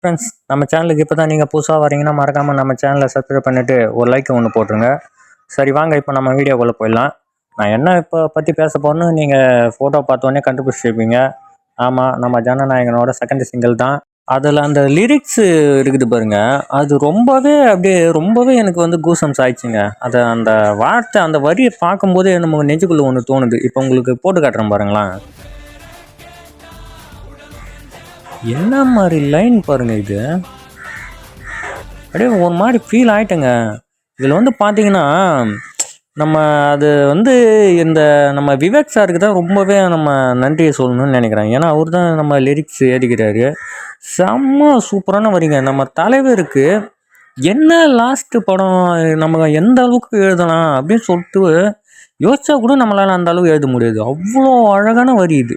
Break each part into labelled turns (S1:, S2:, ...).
S1: Friends, நம்ம சேனலுக்கு இப்போ தான் நீங்கள் புதுசாக வரீங்கன்னா மறக்காமல் நம்ம சேனலை சப்ஸ்கிரைப் பண்ணிவிட்டு ஒரு லைக் ஒன்று போட்டுருங்க. சரி வாங்க, இப்போ நம்ம வீடியோக்குள்ளே போயிடலாம். நான் என்ன இப்போ பற்றி பேச போகிறேன்னு நீங்கள் ஃபோட்டோ பார்த்தோன்னே கண்டுபிடிச்சிருப்பீங்க. ஆமாம், நம்ம ஜனநாயகனோட செகண்ட் சிங்கிள் தான். அதில் அந்த லிரிக்ஸு இருக்குது பாருங்க, அது ரொம்பவே எனக்கு வந்து கூசம்ஸ் ஆயிடுச்சுங்க. அந்த வார்த்தை, அந்த வரியை பார்க்கும்போதே நம்ம நெஞ்சுக்குள்ளே ஒன்று தோணுது. இப்போ உங்களுக்கு போட்டு காட்டுறேன் பாருங்களேன். என்ன மாதிரி லைன் பாருங்க இது. அப்படியே ஒரு மாதிரி ஃபீல் ஆகிட்டேங்க. இதில் வந்து பார்த்தீங்கன்னா நம்ம அது வந்து நம்ம விவேக் சாருக்கு தான் ரொம்பவே நம்ம நன்றியை சொல்லணும்னு நினைக்கிறேன். ஏன்னா அவர் தான் நம்ம லிரிக்ஸ் எழுதிக்கிறாரு. செம்ம சூப்பரான வரிங்க. நம்ம தலைவருக்கு என்ன லாஸ்ட்டு படம் நம்ம எந்த அளவுக்கு எழுதலாம் அப்படின்னு சொல்லிட்டு யோசிச்சா கூட நம்மளால் அந்த அளவுக்கு எழுத முடியாது. அவ்வளோ அழகான வரி இது.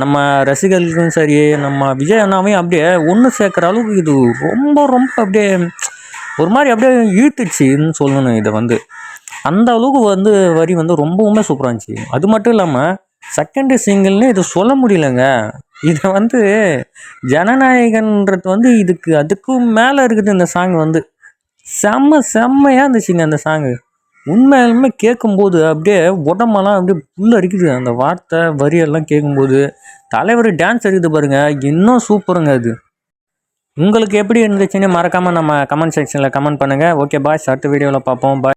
S1: நம்ம ரசிகர்களுக்கும் சரி, நம்ம விஜய் அண்ணாவையும் அப்படியே ஒன்று சேர்க்குற அளவுக்கு இது ரொம்ப அப்படியே ஒரு மாதிரி அப்படியே இழுத்துச்சுன்னு சொல்லணும். இதை வந்து அந்த அளவுக்கு வந்து வரி வந்து ரொம்பவுமே சூப்பராக இருந்துச்சு. அது மட்டும் இல்லாமல் செகண்ட் சிங்கிள்னு இது சொல்ல முடியலங்க. இதை வந்து ஜனநாயகன்றது வந்து அதுக்கும் மேலே இருக்குது. இந்த சாங் வந்து செம்மையாக இருந்துச்சுங்க. அந்த சாங்கு உண்மையாலுமே கேட்கும்போது அப்படியே உடம்பெல்லாம் அப்படியே புல் அரிக்குது. அந்த வார்த்தை வரியெல்லாம் கேட்கும்போது தலைவர் டான்ஸ் இருக்குது பாருங்க, இன்னும் சூப்பருங்க அது. உங்களுக்கு எப்படி இருந்துச்சுன்னு மறக்காமல் நம்ம கமெண்ட் செக்ஷனில் கமெண்ட் பண்ணுங்கள். ஓகே பாய், அடுத்த வீடியோவில் பார்ப்போம். பாய்.